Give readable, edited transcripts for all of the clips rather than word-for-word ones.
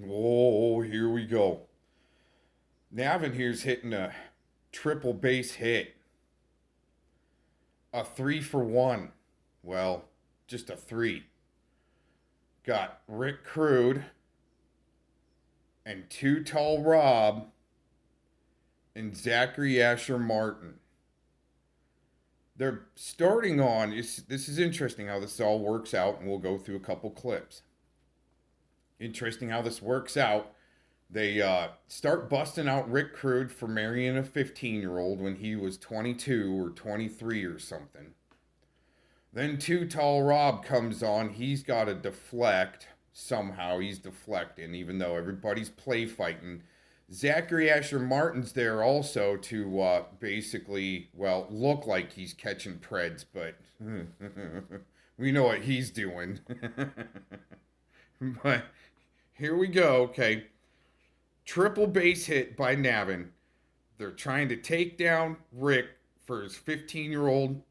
Oh, here we go. Navin here's hitting a triple base hit. A 3 for 1. Well, just a 3. Got Ric Crude and Too Tall Rob and Zachary Asher Martin. They're starting on, this is interesting how this all works out, and we'll go through a couple clips. Interesting how this works out. They start busting out Ric Crude for marrying a 15-year-old when he was 22 or 23 or something. Then Too Tall Rob comes on. He's got to deflect. Somehow he's deflecting, even though everybody's play fighting. Zachary Asher Martin's there also to basically, well, look like he's catching preds, but we know what he's doing. But here we go. Okay. Triple base hit by Navin. They're trying to take down Rick for his 15-year-old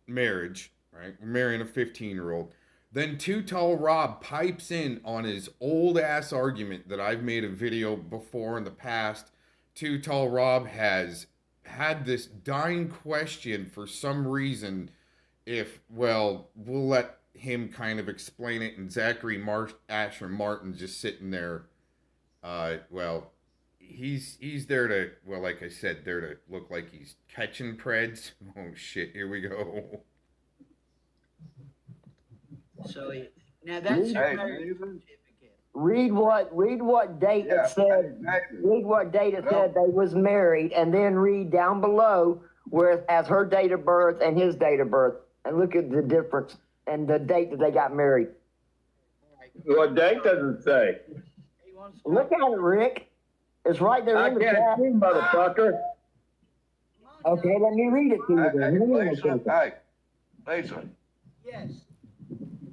marriage, right? Marrying a 15-year-old. Then Too Tall Rob pipes in on his old ass argument that I've made a video before in the past. Too Tall Rob has had this dying question for some reason. If, well, we'll let him kind of explain it. And Zachary Asher Martin just sitting there. Well, he's there to, well, like I said, there to look like he's catching preds. Oh shit, here we go. So now that's Hey, your marriage Nathan. certificate. Read what date Yeah, it said. Nathan. Read what date it Well- said they was married, and then read down below where it has her date of birth and his date of birth, and look at the difference and the date that they got married. What date does it say? He wants to Look at it, Rick. It's right there I in the can't chat. see, motherfucker. Okay, let me read it to you Hey, then. Hang on a Lisa, second. hey, Lisa, Yes.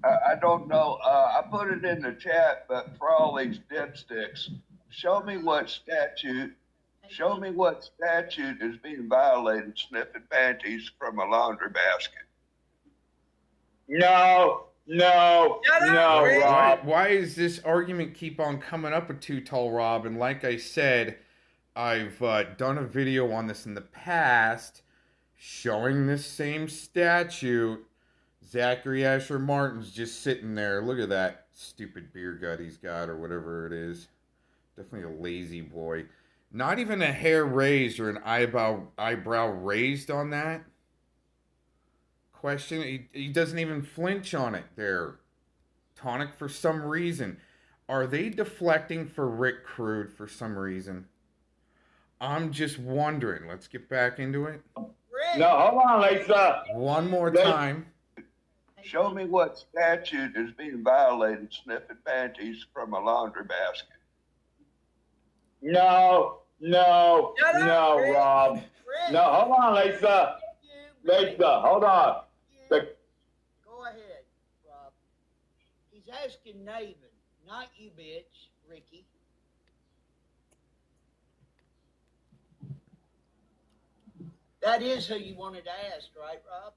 I don't know, I put it in the chat, but for all these dipsticks, show me what statute is being violated sniffing panties from a laundry basket. No, Shut up, Rick. Why does this argument keep on coming up with Too Tall Rob? And like I said, I've done a video on this in the past showing this same statute. Zachary Asher Martin's just sitting there. Look at that stupid beer gut he's got or whatever it is. Definitely a lazy boy. Not even a hair raised or an eyebrow raised on that question. He doesn't even flinch on it there. Tonic for some reason. Are they deflecting for Ric Crude for some reason? I'm just wondering. Let's get back into it. Rick. No, hold on, Lisa. One more They- time. Show me what statute is being violated sniffing panties from a laundry basket. No, Shut up, Rick. Rob. Rick. No, hold on, Lisa. You, Rick. Lisa, hold on. You. Go ahead, Rob. He's asking Navin, not you, bitch, Ricky. That is who you wanted to ask, right, Rob?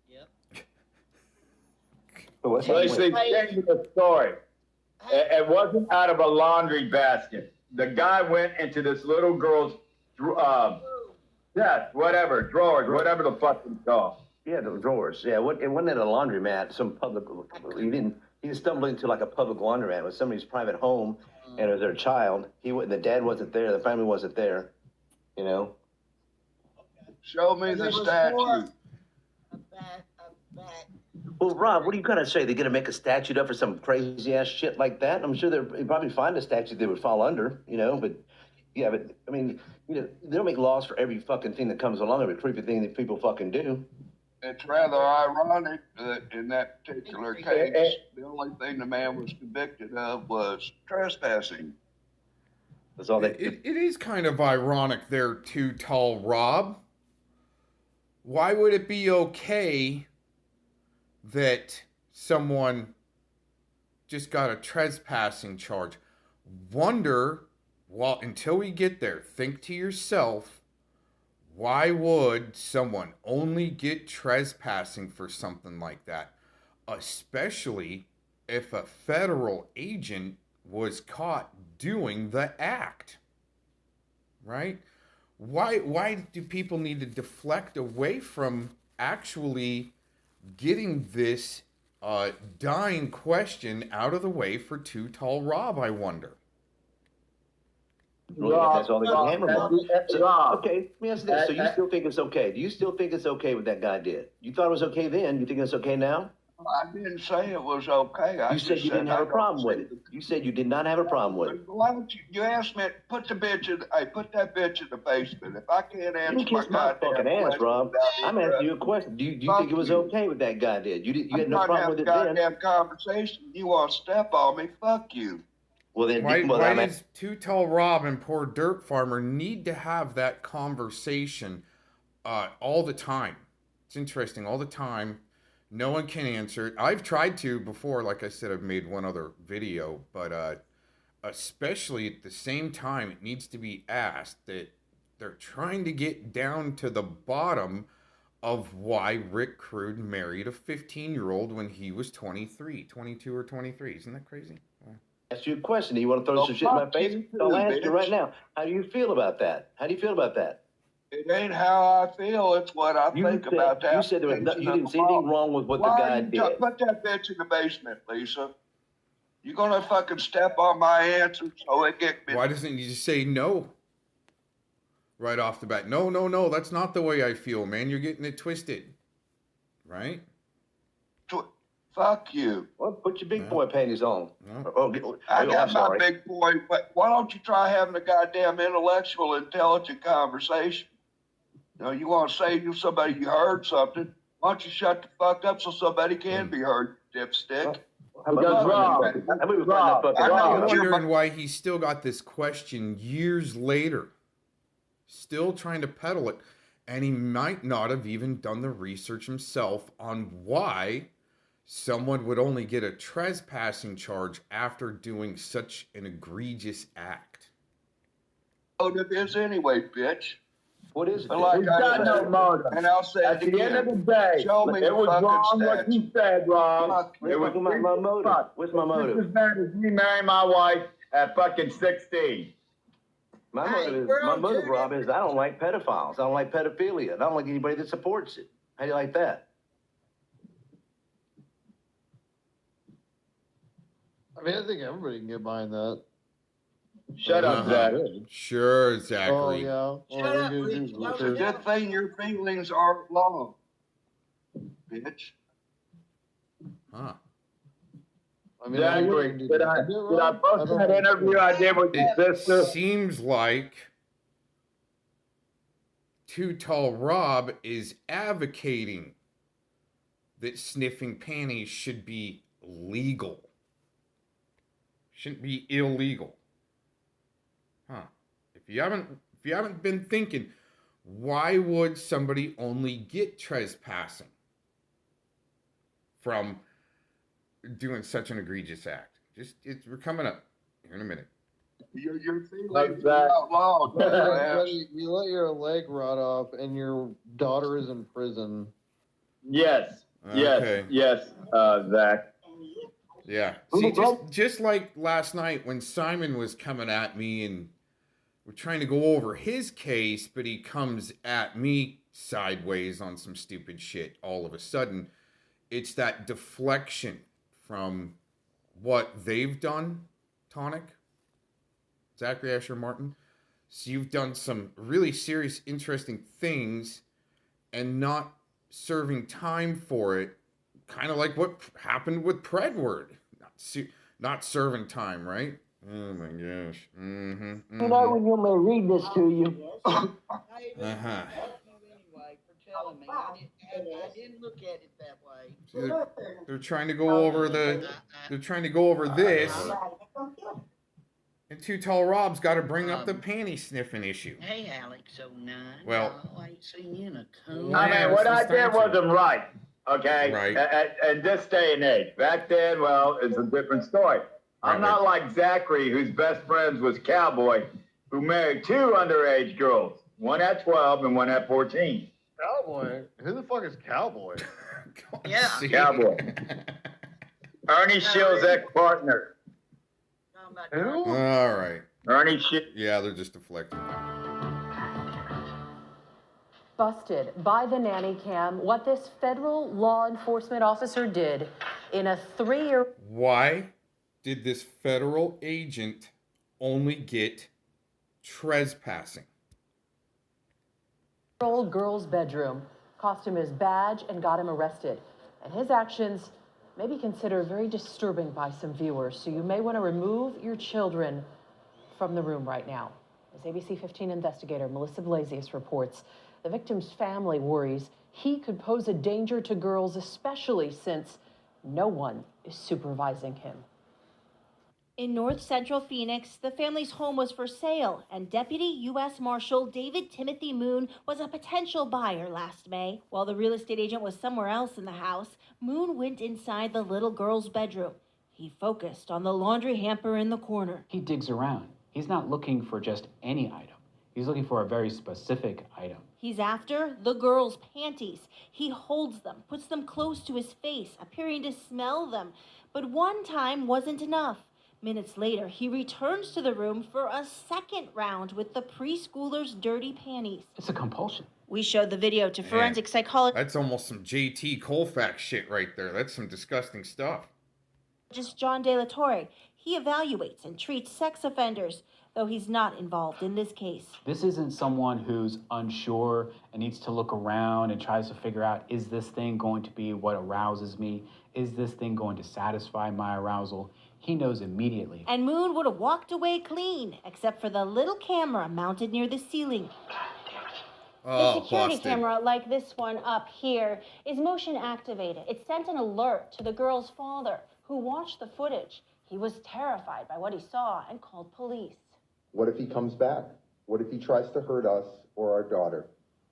Yep. Lisa, change the story. It wasn't out of a laundry basket. The guy went into this little girl's, drawers, whatever the fuck it's called. Yeah, the drawers. Yeah, it wasn't at a laundromat. Some public. He didn't stumble into like a public laundromat. It was somebody's private home, and it was their child. The dad wasn't there. The family wasn't there. You know. Show me the statute. A back. Well, Rob, what are you gonna say? They're gonna make a statute up for some crazy ass shit like that? I'm sure they'd probably find a statute they would fall under. You know, but yeah, but I mean, they don't make laws for every fucking thing that comes along, every creepy thing that people fucking do. It's rather ironic that in that particular case, the only thing the man was convicted of was trespassing. That's all they. It is kind of ironic there, Too Tall Rob. Why would it be okay that someone just got a trespassing charge? Wonder, well, until we get there, think to yourself, why would someone only get trespassing for something like that? Especially if a federal agent was caught doing the act, right? Why do people need to deflect away from actually getting this dying question out of the way for Too Tall Rob, I wonder? Well, that's all they can hammer on. So, Rob, okay, let me ask you this. So you still think it's okay? Do you still think it's okay what that guy did? You thought it was okay then. You think it's okay now? I didn't say it was okay. I You said just you didn't have I a don't problem with see it. You said you did not have a problem with it. Why don't you asked me, put that bitch in the basement. If I can't You answer can kiss my goddamn fucking ass, question Rob. without I'm asking you a question. Do you think it was okay what that guy did? You had no problem with it then. Goddamn conversation. You want to step on me? Fuck you. Well then, Why well, does Too Tall Rob and Poor Dirt Farmer need to have that conversation all the time? It's interesting, all the time. No one can answer it. I've tried to before. Like I said, I've made one other video, but especially at the same time, it needs to be asked that they're trying to get down to the bottom of why Ric Crude married a 15-year-old when he was 23, 22 or 23. Isn't that crazy? ask you a question. Do you want to throw some shit in my face? I'll ask you right now. How do you feel about that? How do you feel about that? It ain't how I feel. It's what I think about that. You said there was you didn't see anything wrong with what the guy did. Put that bitch in the basement, Lisa. You gonna fucking step on my answer so it get me? Why doesn't he just say no right off the bat? No, no, no. That's not the way I feel, man. You're getting it twisted, right? Fuck you. Well, put your big boy panties on. I got my big boy, but why don't you try having a goddamn intellectual, intelligent conversation? You know, you want to say to somebody you heard something, why don't you shut the fuck up so somebody can be heard, dipstick? I'm wondering why he's still got this question years later, still trying to peddle it, and he might not have even done the research himself on why someone would only get a trespassing charge after doing such an egregious act. Motive is anyway, bitch. What is it? Like got no motive. And I'll say At it the end of the day, Show me it was wrong what you said, Rob. It was my motive. What's my motive? Just as bad as me marrying my wife at fucking 16. My motive, Rob, is I don't like pedophiles. I don't like pedophilia. I don't like anybody that supports it. How do you like that? I mean, I think everybody can get behind that. Shut up, Zach. Sure, Zachary. Oh, yeah. Shut up, Richard. It's a good thing your feelings aren't long, bitch. Huh. I mean, Zachary, did I post that interview I did with your It sister? seems like Too Tall Rob is advocating that sniffing panties should be legal. Shouldn't be illegal. Huh. If you haven't been thinking, why would somebody only get trespassing from doing such an egregious act? We're coming up here in a minute. Your feelings are outlawed. You let your leg rot off and your daughter is in prison. Yes. Okay. Yes, Zach. Yeah. See, just like last night when Simon was coming at me and we're trying to go over his case, but he comes at me sideways on some stupid shit all of a sudden. It's that deflection from what they've done, Tonic, Zachary Asher Martin. So you've done some really serious, interesting things and not serving time for it. Kind of like what happened with Predward. Not serving time, right? Oh my gosh. You know when you may read this to you. Uh-huh. Anyway, for telling me. I didn't look at it that way. See, they're trying to go over this. And Too Tall Rob's got to bring up the panty sniffing issue. Hey, Alex 09. Well, I ain't seen you in a cool. I mean, what I did wasn't right. Okay, Right. At this day and age. Back then, well, it's a different story. I'm not like Zachary, whose best friends was Cowboy, who married two underage girls, one at 12 and one at 14. Cowboy? Who the fuck is Cowboy? Yeah. Cowboy. Ernie Shill's ex-partner. Talking about Who? All right. Ernie Shill. Yeah, they're just deflecting. Busted by the nanny cam what this federal law enforcement officer did in a 3-year. Why did this federal agent only get trespassing? Old girl's bedroom, cost him his badge and got him arrested. And his actions may be considered very disturbing by some viewers, so you may want to remove your children from the room right now. As ABC 15 investigator Melissa Blasius reports, the victim's family worries he could pose a danger to girls, especially since no one is supervising him. In north central Phoenix, the family's home was for sale, and Deputy U.S. Marshal David Timothy Moon was a potential buyer last May. While the real estate agent was somewhere else in the house, Moon went inside the little girl's bedroom. He focused on the laundry hamper in the corner. He digs around. He's not looking for just any item. He's looking for a very specific item. He's after the girl's panties. He holds them, puts them close to his face, appearing to smell them. But one time wasn't enough. Minutes later, he returns to the room for a second round with the preschooler's dirty panties. It's a compulsion. We showed the video to forensic psychologist That's almost some JT Colfax shit right there. That's some disgusting stuff. John De La Torre. He evaluates and treats sex offenders, though he's not involved in this case. This isn't someone who's unsure and needs to look around and tries to figure out, is this thing going to be what arouses me? Is this thing going to satisfy my arousal? He knows immediately. And Moon would have walked away clean, except for the little camera mounted near the ceiling. Oh, The security busted. camera, like this one up here, is motion activated. It sent an alert to the girl's father, who watched the footage. He was terrified by what he saw and called police. What if he comes back? What if he tries to hurt us or our daughter?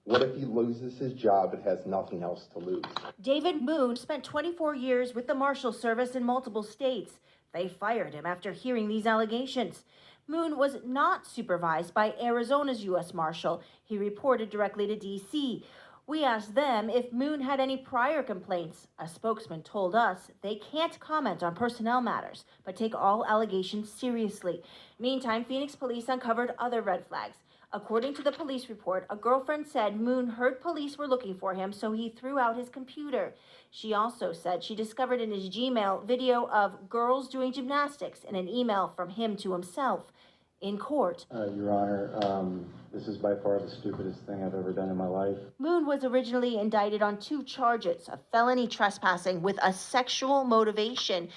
What if he loses his job and has nothing else to lose? David Moon spent 24 years with the Marshal Service in multiple states. They fired him after hearing these allegations. Moon was not supervised by Arizona's U.S. Marshal. He reported directly to D.C. We asked them if Moon had any prior complaints. A spokesman told us they can't comment on personnel matters, but take all allegations seriously. Meantime, Phoenix police uncovered other red flags. According to the police report, a girlfriend said Moon heard police were looking for him, so he threw out his computer. She also said she discovered in his Gmail video of girls doing gymnastics and an email from him to himself. In court, Your Honor, this is by far the stupidest thing I've ever done in my life. Moon was originally indicted on 2 charges of felony trespassing with a sexual motivation.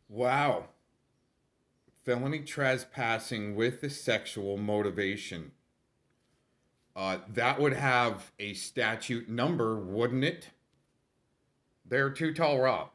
Wow. Felony trespassing with a sexual motivation. That would have a statute number, wouldn't it? They're too tall, Rob.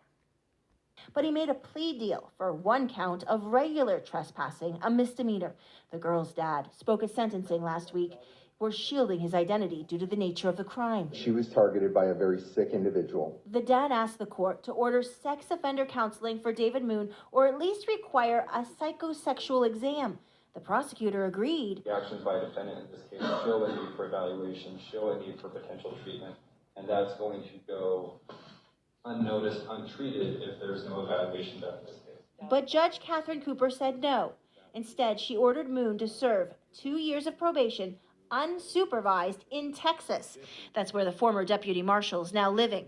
But he made a plea deal for 1 count of regular trespassing, a misdemeanor. The girl's dad spoke at sentencing last week. We're shielding his identity due to the nature of the crime. She was targeted by a very sick individual. The dad asked the court to order sex offender counseling for David Moon, or at least require a psychosexual exam. The prosecutor agreed. The actions by a defendant in this case show a need for evaluation, show a need for potential treatment, and that's going to go unnoticed, untreated if there's no evaluation done in this case. But Judge Catherine Cooper said no. Instead, she ordered Moon to serve 2 years of probation, unsupervised, in Texas. That's where the former deputy marshal is now living.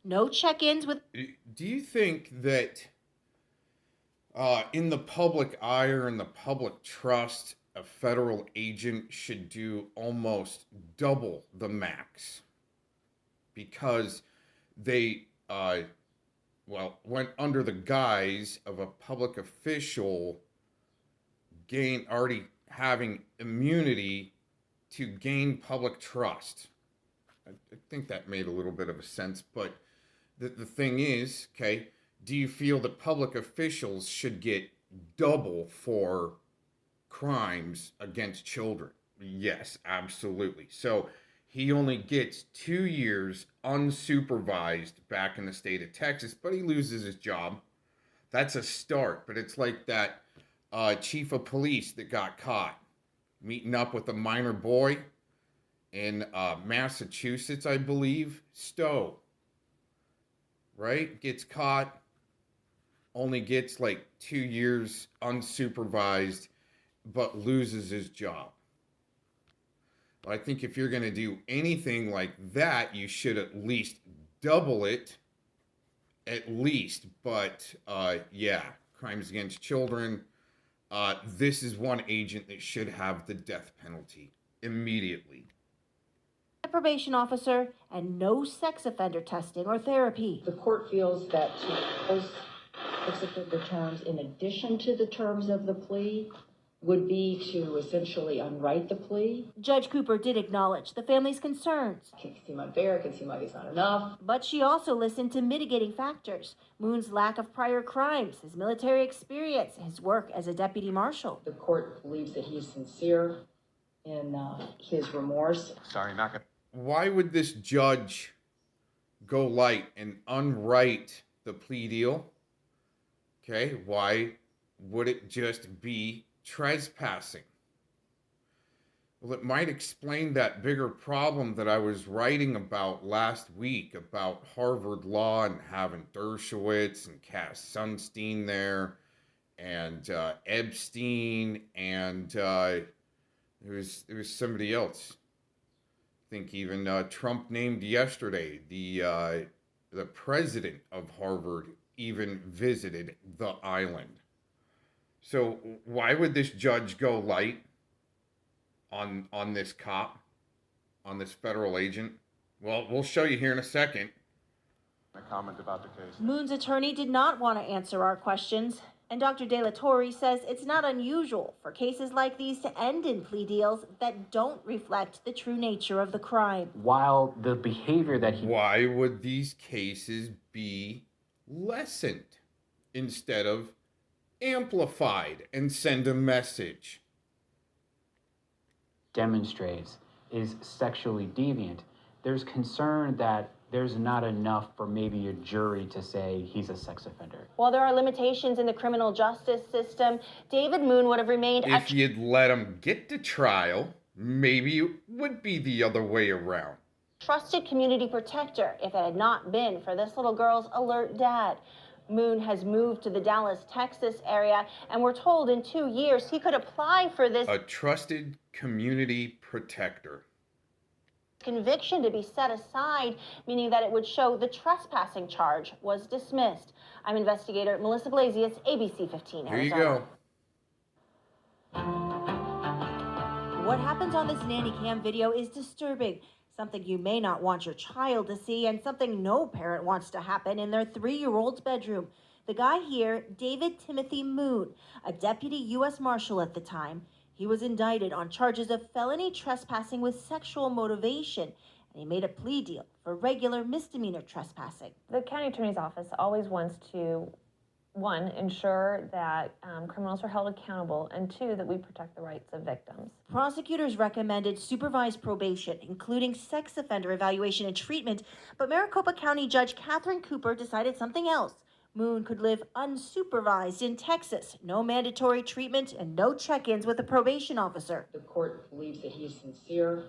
No check-ins with... Do you think that in the public eye or in the public trust, a federal agent should do almost double the max? Because they... went under the guise of a public official already having immunity to gain public trust. I think that made a little bit of a sense, but the thing is, okay, do you feel that public officials should get double for crimes against children? Yes, absolutely. So he only gets 2 years unsupervised back in the state of Texas, but he loses his job. That's a start, but it's like that chief of police that got caught meeting up with a minor boy in Massachusetts, I believe. Stowe, right? Gets caught, only gets like 2 years unsupervised, but loses his job. I think if you're going to do anything like that, you should at least double it, at least. But yeah, crimes against children. This is one agent that should have the death penalty immediately. A probation officer and no sex offender testing or therapy. The court feels that to impose sex offender terms in addition to the terms of the plea would be to essentially unwrite the plea. Judge Cooper did acknowledge the family's concerns. It can seem unfair, it can seem like it's not enough. But she also listened to mitigating factors. Moon's lack of prior crimes, his military experience, his work as a deputy marshal. The court believes that he's sincere in his remorse. Sorry, not gonna. Why would this judge go light and unwrite the plea deal? Okay, why would it just be trespassing? Well, it might explain that bigger problem that I was writing about last week about Harvard Law and having Dershowitz and Cass Sunstein there, and Epstein, and there was somebody else. I think even Trump named yesterday the president of Harvard even visited the island. So why would this judge go light on this cop, on this federal agent? Well, we'll show you here in a second. A comment about the case. Moon's attorney did not want to answer our questions, and Dr. De La Torre says it's not unusual for cases like these to end in plea deals that don't reflect the true nature of the crime. While the behavior that he... Why would these cases be lessened instead of amplified and send a message? Demonstrates is sexually deviant. There's concern that there's not enough for maybe a jury to say he's a sex offender. While there are limitations in the criminal justice system, David Moon would have remained... If you'd let him get to trial, maybe it would be the other way around. Trusted community protector if it had not been for this little girl's alert dad. Moon has moved to the Dallas, Texas area, and we're told in 2 years he could apply for this... A trusted community protector. ...conviction to be set aside, meaning that it would show the trespassing charge was dismissed. I'm investigator Melissa Blasius, ABC 15 Arizona. Here you go. What happens on this nanny cam video is disturbing. Something you may not want your child to see, and something no parent wants to happen in their 3-year-old's bedroom. The guy here, David Timothy Moon, a deputy U.S. Marshal at the time. He was indicted on charges of felony trespassing with sexual motivation, and he made a plea deal for regular misdemeanor trespassing. The county attorney's office always wants to, 1, ensure that criminals are held accountable, and 2, that we protect the rights of victims. Prosecutors recommended supervised probation, including sex offender evaluation and treatment, but Maricopa County Judge Catherine Cooper decided something else. Moon could live unsupervised in Texas, no mandatory treatment and no check-ins with a probation officer. The court believes that he's sincere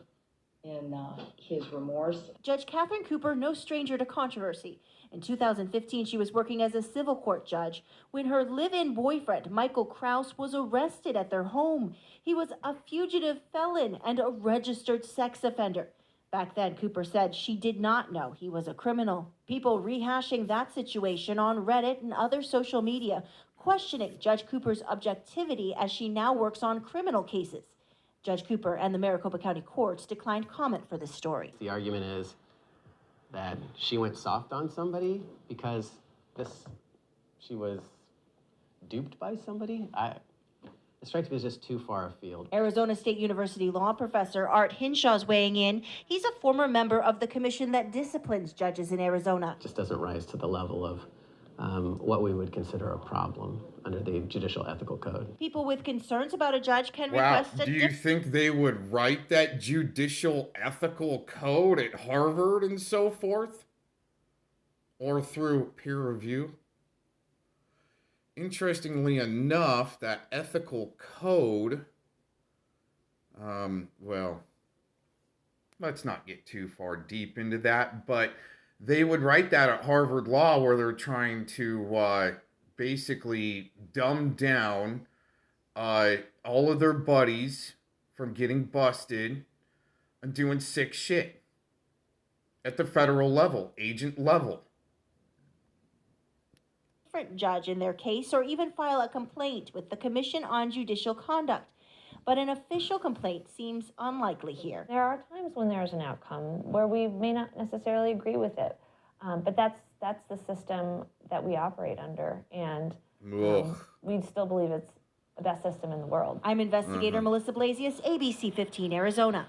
in his remorse. Judge Catherine Cooper, no stranger to controversy. In 2015, she was working as a civil court judge when her live-in boyfriend, Michael Kraus, was arrested at their home. He was a fugitive felon and a registered sex offender. Back then, Cooper said she did not know he was a criminal. People rehashing that situation on Reddit and other social media, questioning Judge Cooper's objectivity as she now works on criminal cases. Judge Cooper and the Maricopa County courts declined comment for this story. The argument is that she went soft on somebody because she was duped by somebody. It strikes me as just too far afield. Arizona State University law professor Art Hinshaw's weighing in. He's a former member of the commission that disciplines judges in Arizona. It just doesn't rise to the level of what we would consider a problem under the judicial ethical code. People with concerns about a judge can request a... Do you think they would write that judicial ethical code at Harvard and so forth? Or through peer review? Interestingly enough, that ethical code, well, let's not get too far deep into that, but they would write that at Harvard Law where they're trying to basically dumbed down all of their buddies from getting busted and doing sick shit at the federal level, agent level. Different judge in their case or even file a complaint with the Commission on Judicial Conduct. But an official complaint seems unlikely here. There are times when there's an outcome where we may not necessarily agree with it, but that's the system that we operate under, and we still believe it's the best system in the world. I'm investigator Melissa Blasius, ABC 15 Arizona.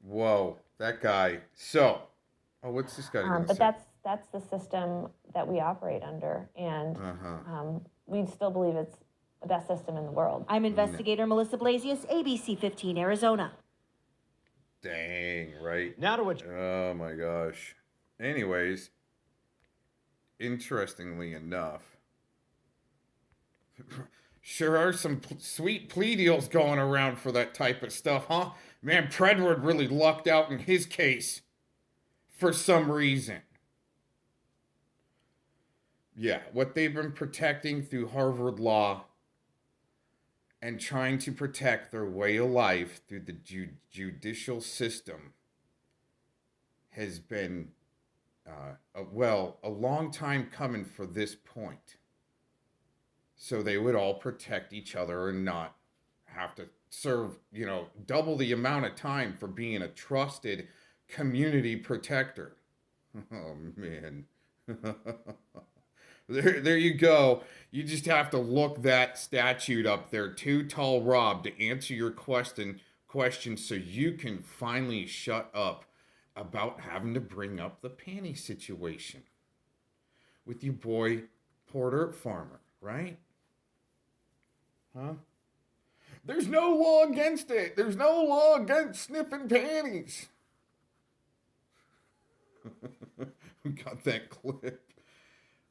Whoa, that guy. So, what's this guy gonna but say? that's the system that we operate under, and we still believe it's the best system in the world. I'm investigator Melissa Blasius, ABC 15 Arizona. Dang, right? Now to what? Oh my gosh. Anyways, interestingly enough, sure are some sweet plea deals going around for that type of stuff, huh? Man, Predward really lucked out in his case for some reason. Yeah, what they've been protecting through Harvard Law and trying to protect their way of life through the judicial system has been, a long time coming for this point. So they would all protect each other and not have to serve, double the amount of time for being a trusted community protector. Oh, man. There you go. You just have to look that statute up there, Too Tall Rob, to answer your question so you can finally shut up about having to bring up the panty situation with your boy, Poor Dirt Farmer, right? Huh? There's no law against it. There's no law against sniffing panties. We got that clip.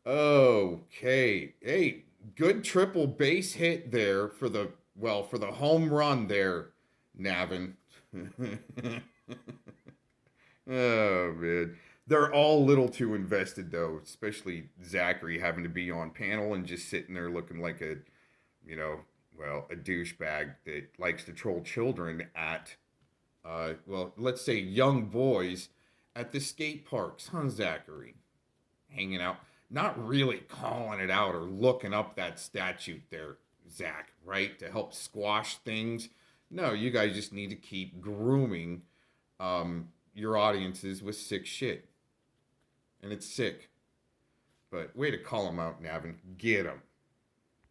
Okay. Hey, good triple base hit there for the home run there, Navin. Oh, man. They're all a little too invested, though, especially Zachary having to be on panel and just sitting there looking like a douchebag that likes to troll children at, let's say young boys at the skate parks, huh, Zachary? Hanging out. Not really calling it out or looking up that statute there, Zach, right? To help squash things. No, you guys just need to keep grooming your audiences with sick shit. And it's sick. But way to call them out, Navin. Get them.